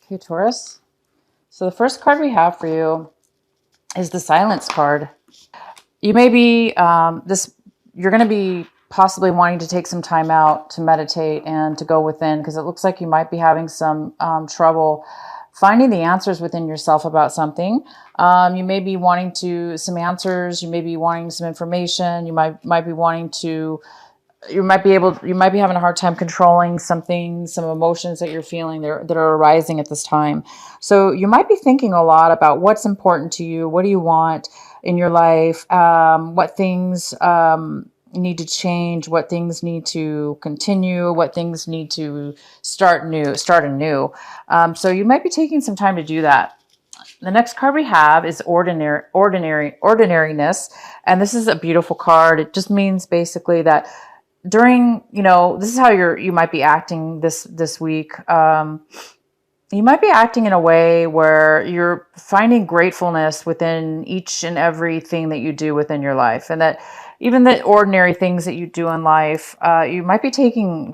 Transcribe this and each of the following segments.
Okay, Taurus. So the first card we have for you is the Silence card. You may be you're going to be possibly wanting to take some time out to meditate and to go within, because it looks like you might be having some trouble finding the answers within yourself about something. You may be wanting some answers. You may be wanting some information. You might be wanting to. You might be having a hard time controlling some emotions that you're feeling that are arising at this time. So you might be thinking a lot about what's important to you. What do you want in your life? What things need to change? What things need to continue? What things need to start anew? So you might be taking some time to do that. The next card we have is ordinariness. And this is a beautiful card. It just means basically that during, this is how you might be acting this week. You might be acting in a way where you're finding gratefulness within each and everything that you do within your life, and that even the ordinary things that you do in life, you might be taking,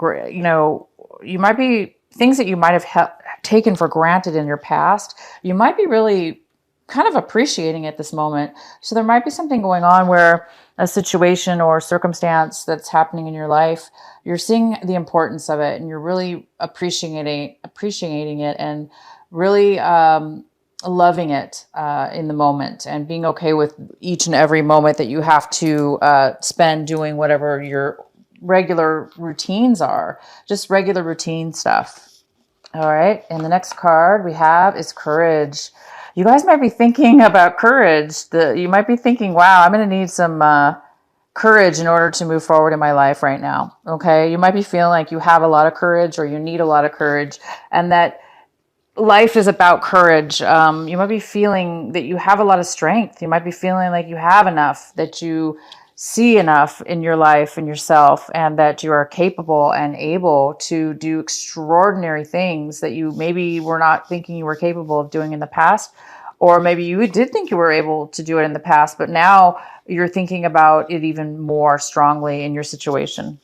you might be things that you might have taken for granted in your past. You might be really kind of appreciating at this moment. So there might be something going on where a situation or circumstance that's happening in your life, you're seeing the importance of it, and you're really appreciating it, and really loving it in the moment, and being okay with each and every moment that you have to spend doing whatever your regular routines are, just regular routine stuff. All right. And the next card we have is Courage. You guys might be thinking about courage. You might be thinking, wow, I'm going to need some courage in order to move forward in my life right now. Okay. You might be feeling like you have a lot of courage, or you need a lot of courage, and that life is about courage. You might be feeling that you have a lot of strength. You might be feeling like you have enough, that you see enough in your life and yourself, and that you are capable and able to do extraordinary things that you maybe were not thinking you were capable of doing in the past. Or maybe you did think you were able to do it in the past, but now you're thinking about it even more strongly in your situation.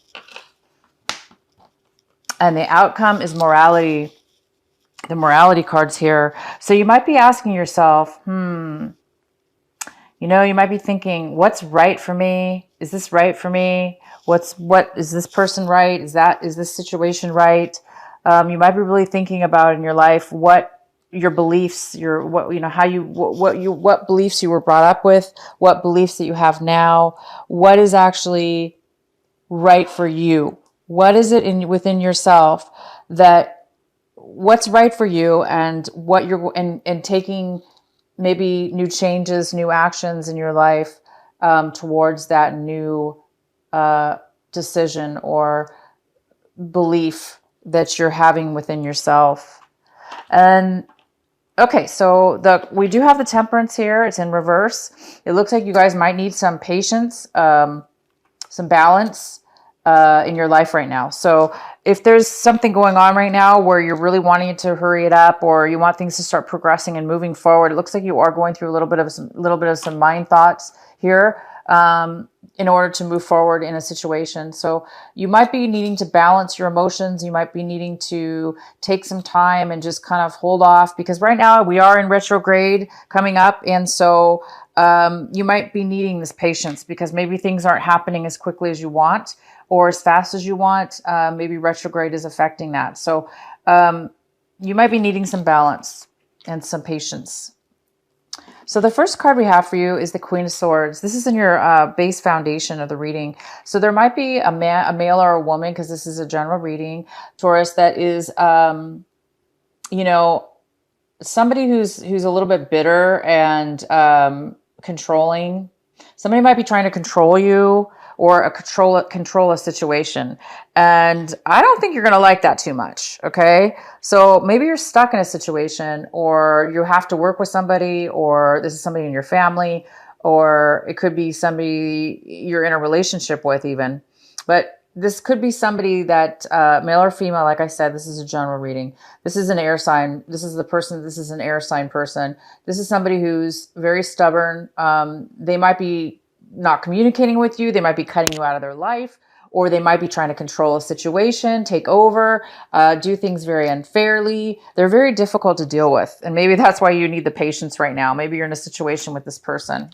And the outcome is morality. The morality cards here. So you might be asking yourself, you might be thinking, what's right for me? Is this right for me? What is this person right? Is this situation right? You might be really thinking about in your life what your beliefs, what beliefs you were brought up with, what beliefs that you have now, what is actually right for you? What is it within yourself what's right for you, and what you're and taking maybe new changes, new actions in your life towards that new decision or belief that you're having within yourself. And okay, so we do have the Temperance here. It's in reverse. It looks like you guys might need some patience, some balance in your life right now. So if there's something going on right now where you're really wanting to hurry it up, or you want things to start progressing and moving forward, it looks like you are going through a little bit of some mind thoughts here in order to move forward in a situation. So you might be needing to balance your emotions. You might be needing to take some time and just kind of hold off, because right now we are in retrograde coming up. And so you might be needing this patience, because maybe things aren't happening as quickly as you want, or as fast as you want. Maybe retrograde is affecting that. So you might be needing some balance and some patience. So the first card we have for you is the Queen of Swords. This is in your base foundation of the reading. So there might be a male or a woman, because this is a general reading, Taurus, that is, somebody who's a little bit bitter and controlling. Somebody might be trying to control you, or control a situation. And I don't think you're going to like that too much. Okay. So maybe you're stuck in a situation, or you have to work with somebody, or this is somebody in your family, or it could be somebody you're in a relationship with even. But this could be somebody that, male or female, like I said, this is a general reading. This is an air sign. This is an air sign person. This is somebody who's very stubborn. They might be not communicating with you. They might be cutting you out of their life, or they might be trying to control a situation, take over, do things very unfairly. They're very difficult to deal with. And maybe that's why you need the patience right now. Maybe you're in a situation with this person.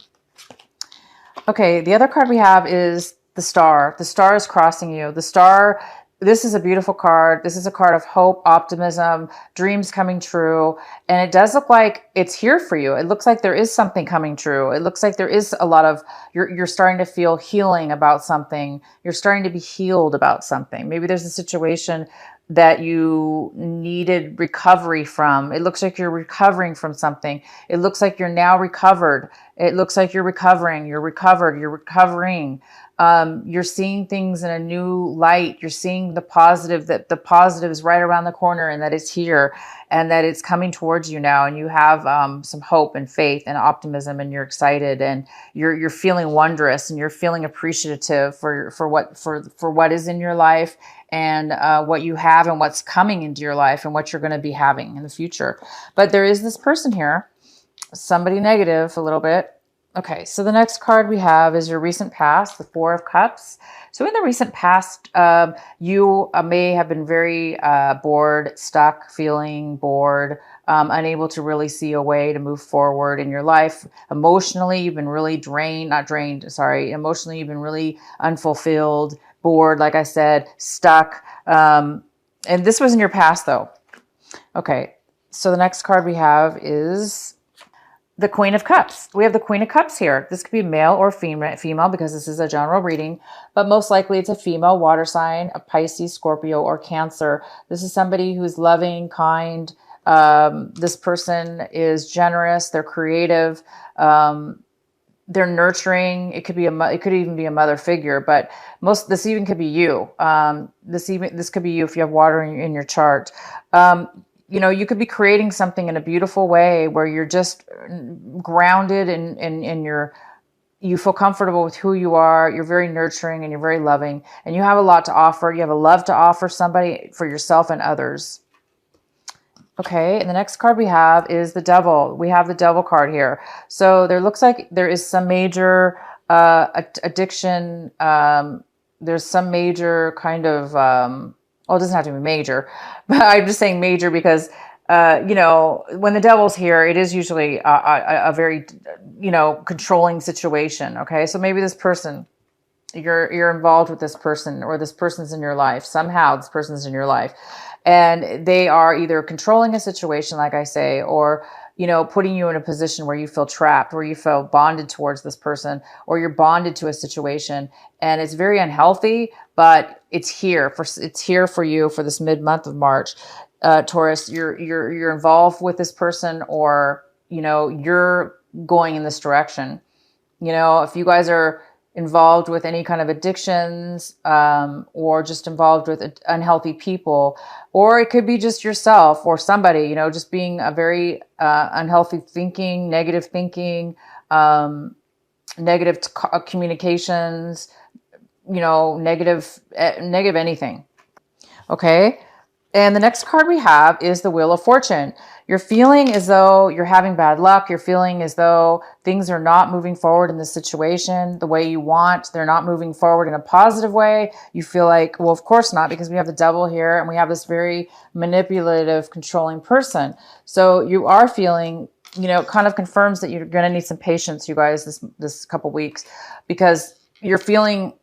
Okay, the other card we have is the Star. The Star is crossing you. The Star, this is a beautiful card. This is a card of hope, optimism, dreams coming true. And it does look like it's here for you. It looks like there is something coming true. It looks like there is a lot of, you're starting to feel healing about something. You're starting to be healed about something. Maybe there's a situation that you needed recovery from. It looks like you're recovering from something. It looks like you're now recovered. It looks like you're recovering. You're recovered. You're recovering. You're seeing things in a new light. You're seeing the positive, that the positive is right around the corner and that it's here and that it's coming towards you now. And you have some hope and faith and optimism, and you're excited and you're feeling wondrous and you're feeling appreciative for what is in your life and what you have and what's coming into your life and what you're going to be having in the future. But there is this person here, somebody negative a little bit. Okay, so the next card we have is your recent past, the Four of Cups. So in the recent past, you may have been very bored, stuck, feeling bored, unable to really see a way to move forward in your life. Emotionally, you've been really emotionally, you've been really unfulfilled, bored, like I said, stuck. And this was in your past though. Okay, so the next card we have is the Queen of Cups. We have the Queen of Cups here. This could be male or female because this is a general reading, but most likely it's a female water sign, a Pisces, Scorpio, or Cancer. This is somebody who's loving, kind. This person is generous. They're creative. They're nurturing. It could even be a mother figure, but this even could be you. This could be you if you have water in your chart. You could be creating something in a beautiful way where you're just grounded and you feel comfortable with who you are. You're very nurturing and you're very loving and you have a lot to offer. You have a love to offer somebody, for yourself and others. Okay, and the next card we have is the Devil. We have the Devil card here. So there looks like there is some major addiction. There's some major kind of, well, it doesn't have to be major, but I'm just saying major because, when the Devil's here, it is usually a very, controlling situation. Okay, so maybe this person, you're involved with this person, or this person's in your life. Somehow this person's in your life. And they are either controlling a situation, like I say, or, putting you in a position where you feel trapped, where you feel bonded towards this person, or you're bonded to a situation. And it's very unhealthy, but it's here for you for this mid-month of March. Taurus, you're involved with this person, or, you're going in this direction. If you guys are involved with any kind of addictions, or just involved with unhealthy people, or it could be just yourself or somebody, just being a very unhealthy thinking, negative thinking, negative communications, negative anything. Okay. And the next card we have is the Wheel of Fortune. You're feeling as though you're having bad luck. You're feeling as though things are not moving forward in this situation the way you want. They're not moving forward in a positive way. You feel like, well, of course not, because we have the Devil here and we have this very manipulative, controlling person. So you are feeling, kind of confirms that you're going to need some patience, you guys, this couple weeks, because you're feeling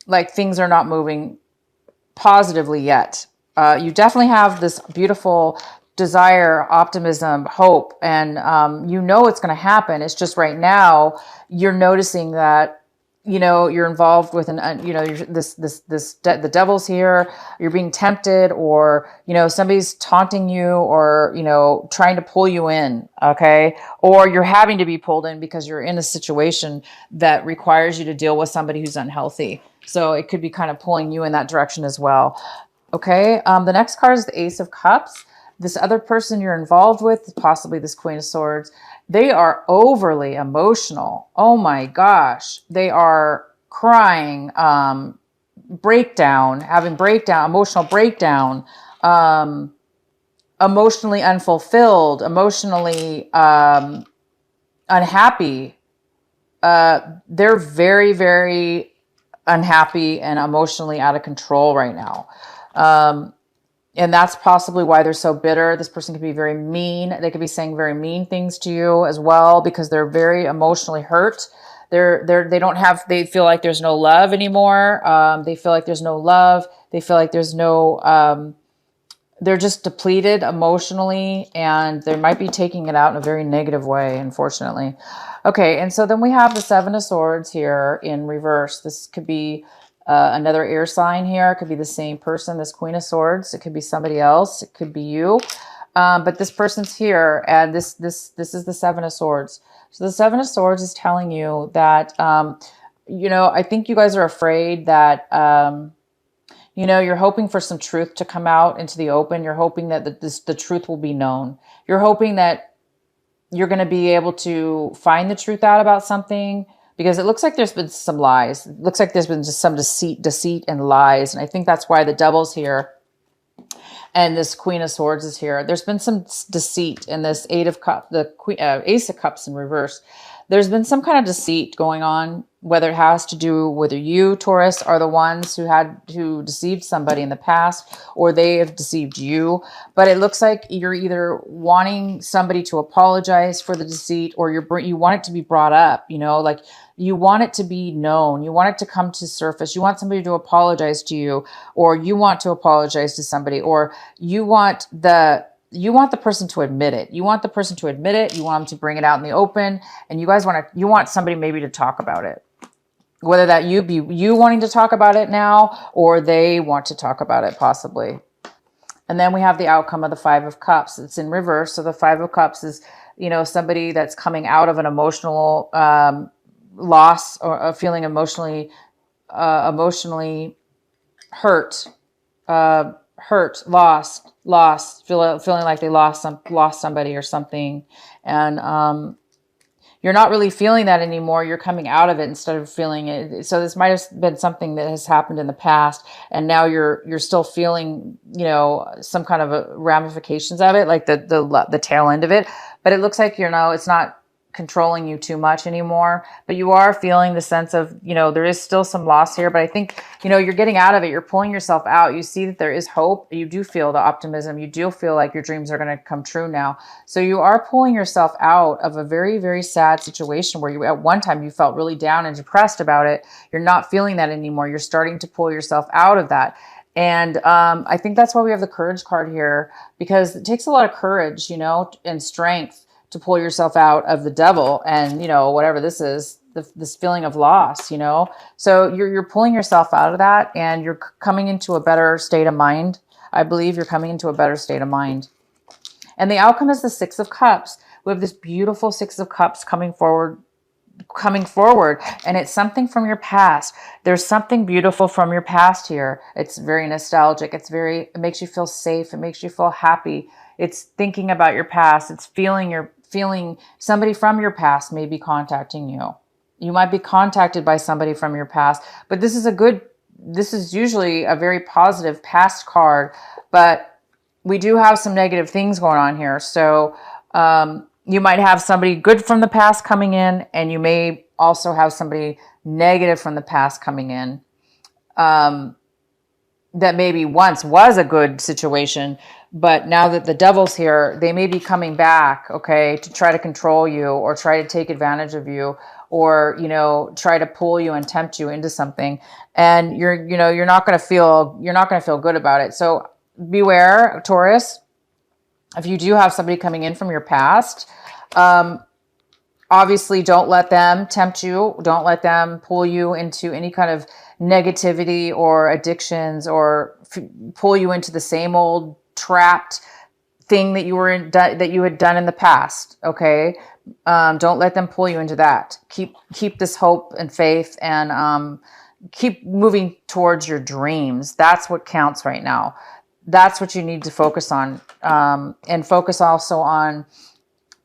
like things are not moving positively yet. You definitely have this beautiful desire, optimism, hope, and it's going to happen. It's just right now you're noticing that you're involved with the Devil's here. You're being tempted, or somebody's taunting you, or trying to pull you in. Okay, or you're having to be pulled in because you're in a situation that requires you to deal with somebody who's unhealthy. So it could be kind of pulling you in that direction as well. Okay, the next card is the Ace of Cups. This other person you're involved with, possibly this Queen of Swords, they are overly emotional. Oh my gosh. They are crying, emotional breakdown, emotionally unfulfilled, emotionally unhappy. They're very, very unhappy and emotionally out of control right now. And that's possibly why they're so bitter. This person could be very mean. They could be saying very mean things to you as well, because they're very emotionally hurt. They feel like there's no love anymore. They feel like there's no love. They feel like there's no, they're just depleted emotionally, and they might be taking it out in a very negative way, unfortunately. Okay, and so then we have the Seven of Swords here in reverse. This could be another air sign here. It could be the same person, this Queen of Swords. It could be somebody else. It could be you. But this person's here, and this is the Seven of Swords. So the Seven of Swords is telling you that, I think you guys are afraid that, you're hoping for some truth to come out into the open. You're hoping that the truth will be known. You're hoping that you're going to be able to find the truth out about something, because it looks like there's been some lies. It looks like there's been just some deceit and lies. And I think that's why the Devil's here and this Queen of Swords is here. There's been some deceit in this Ace of Cups in reverse. There's been some kind of deceit going on, whether it has to do whether you, Taurus, are the ones who deceived somebody in the past, or they have deceived you. But it looks like you're either wanting somebody to apologize for the deceit, or you want it to be brought up, like you want it to be known. You want it to come to surface. You want somebody to apologize to you, or you want to apologize to somebody, or you want the person to admit it. You want the person to admit it. You want them to bring it out in the open, and you want somebody maybe to talk about it. Whether that you wanting to talk about it now, or they want to talk about it possibly. And then we have the outcome of the Five of Cups. It's in reverse. So the Five of Cups is, somebody that's coming out of an emotional loss, or feeling emotionally hurt, lost, feeling like they lost somebody or something. And you're not really feeling that anymore. You're coming out of it instead of feeling it. So this might have been something that has happened in the past, and now you're still feeling, some kind of ramifications of it, like the tail end of it. But it looks like, it's not controlling you too much anymore, but you are feeling the sense of, there is still some loss here, but I think, you're getting out of it. You're pulling yourself out. You see that there is hope. You do feel the optimism. You do feel like your dreams are going to come true now. So you are pulling yourself out of a very, very sad situation where at one time you felt really down and depressed about it. You're not feeling that anymore. You're starting to pull yourself out of that. And I think that's why we have the Courage card here, because it takes a lot of courage, and strength to pull yourself out of the Devil and, whatever this is, this feeling of loss, So you're pulling yourself out of that, and you're coming into a better state of mind. I believe you're coming into a better state of mind. And the outcome is the Six of Cups. We have this beautiful Six of Cups coming forward, and it's something from your past. There's something beautiful from your past here. It's very nostalgic. It makes you feel safe. It makes you feel happy. It's thinking about your past. It's feeling somebody from your past may be contacting you. You might be contacted by somebody from your past, but this is usually a very positive past card, but we do have some negative things going on here. So, you might have somebody good from the past coming in, and you may also have somebody negative from the past coming in, that maybe once was a good situation, but now that the Devil's here, they may be coming back, okay, to try to control you, or try to take advantage of you, or, try to pull you and tempt you into something. And you're not going to feel good about it. So beware, Taurus. If you do have somebody coming in from your past, obviously don't let them tempt you. Don't let them pull you into any kind of negativity or addictions, or pull you into the same old trapped thing that you had done in the past. Okay. Don't let them pull you into that. Keep this hope and faith, and keep moving towards your dreams. That's what counts right now. That's what you need to focus on, and focus also on,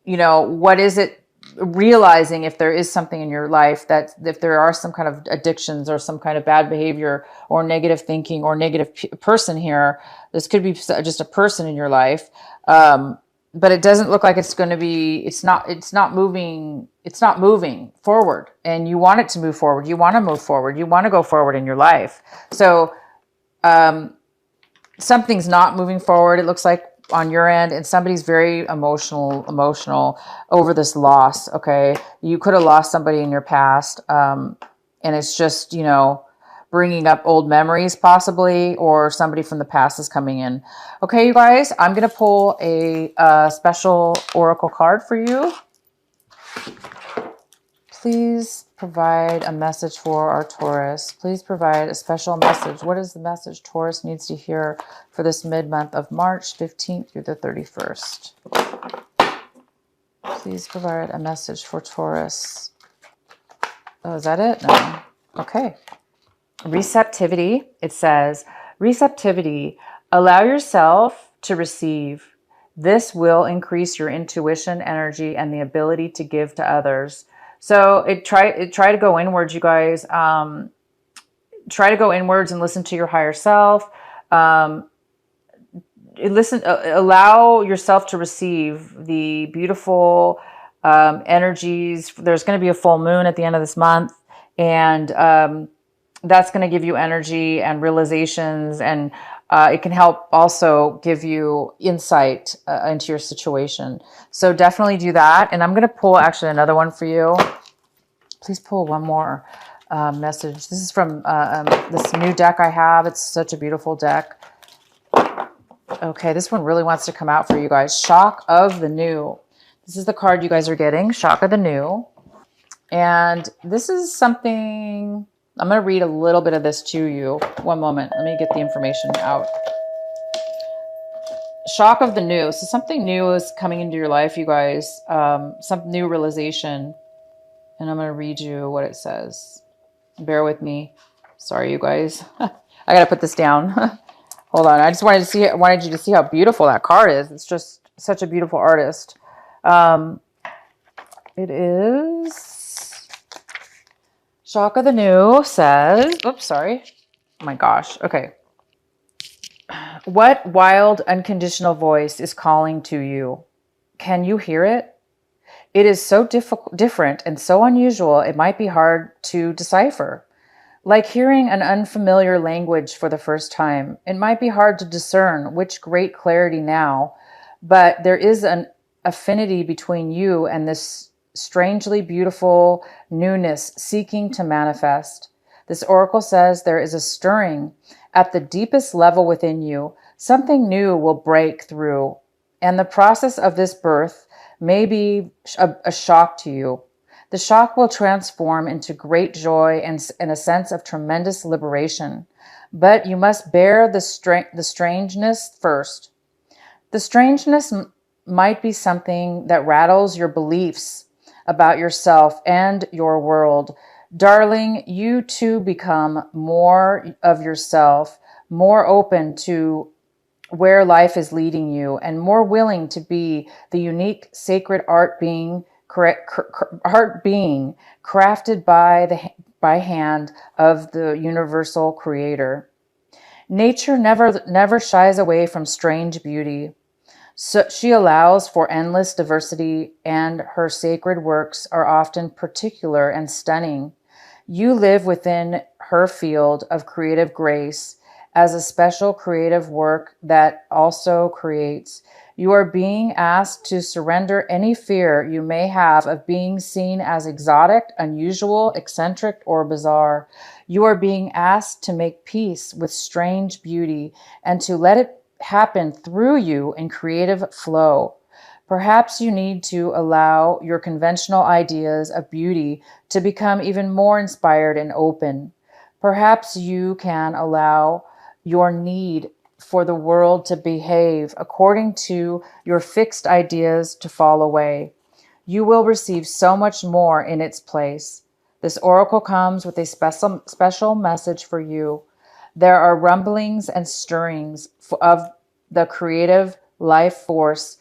what is it, realizing if there is something in your life, that if there are some kind of addictions or some kind of bad behavior or negative thinking or negative person here, this could be just a person in your life. but it doesn't look like it's going to be, it's not moving forward, and you want it to move forward. You want to move forward. You want to go forward in your life. So something's not moving forward. It looks like on your end, and somebody's very emotional over this loss. Okay. You could have lost somebody in your past. And it's just, bringing up old memories possibly, or somebody from the past is coming in. Okay, you guys, I'm going to pull a special oracle card for you. Please provide a message for our Taurus. Please provide a special message. What is the message Taurus needs to hear for this mid-month of March 15th through the 31st? Please provide a message for Taurus. Oh, is that it? No. Okay. Receptivity. It says, receptivity. Allow yourself to receive. This will increase your intuition, energy, and the ability to give to others. So try to go inwards, you guys. Try to go inwards and listen to your higher self. Allow yourself to receive the beautiful energies. There's going to be a full moon at the end of this month, and that's going to give you energy and realizations, and it can help also give you insight into your situation. So definitely do that. And I'm going to pull actually another one for you. Please pull one more message. This is from this new deck I have. It's such a beautiful deck. Okay, this one really wants to come out for you guys. Shock of the New. This is the card you guys are getting, Shock of the New. And this is something, I'm going to read a little bit of this to you. One moment. Let me get the information out. Shock of the New. So something new is coming into your life, you guys. Some new realization. And I'm going to read you what it says. Bear with me. Sorry, you guys. I got to put this down. Hold on. I just wanted you to see how beautiful that card is. It's just such a beautiful artist. It is Shock of the New says, oops, sorry. Oh my gosh. Okay. What wild, unconditional voice is calling to you? Can you hear it? It is so different and so unusual, it might be hard to decipher. Like hearing an unfamiliar language for the first time, it might be hard to discern which great clarity now, but there is an affinity between you and this strangely beautiful newness seeking to manifest. This oracle says there is a stirring at the deepest level within you. Something new will break through, and the process of this birth may be a shock to you. The shock will transform into great joy and a sense of tremendous liberation. But you must bear the strangeness first. The strangeness might be something that rattles your beliefs about yourself and your world. Darling, you too become more of yourself, more open to where life is leading you, and more willing to be the unique sacred art being crafted by hand of the universal creator. Nature never shies away from strange beauty. So she allows for endless diversity, and her sacred works are often particular and stunning. You live within her field of creative grace as a special creative work that also creates. You are being asked to surrender any fear you may have of being seen as exotic, unusual, eccentric, or bizarre. You are being asked to make peace with strange beauty and to let it happen through you in creative flow. Perhaps you need to allow your conventional ideas of beauty to become even more inspired and open. Perhaps you can allow your need for the world to behave according to your fixed ideas to fall away. You will receive so much more in its place. This oracle comes with a special message for you. There are rumblings and stirrings of the creative life force,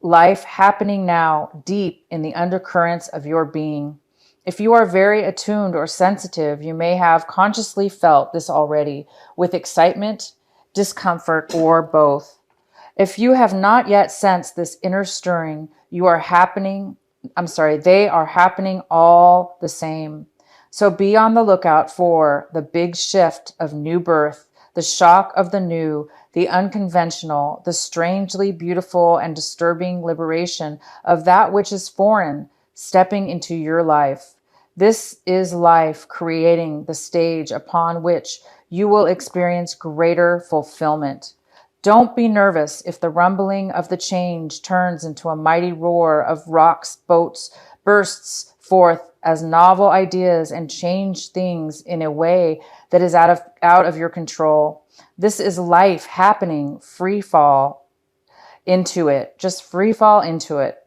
life happening now deep in the undercurrents of your being. If you are very attuned or sensitive, you may have consciously felt this already with excitement, discomfort, or both. If you have not yet sensed this inner stirring, they are happening all the same. So be on the lookout for the big shift of new birth, the shock of the new, the unconventional, the strangely beautiful and disturbing liberation of that which is foreign, stepping into your life. This is life creating the stage upon which you will experience greater fulfillment. Don't be nervous if the rumbling of the change turns into a mighty roar of rocks, boats, bursts forth as novel ideas and change things in a way that is out of your control. This is life happening. Free fall into it. Just free fall into it.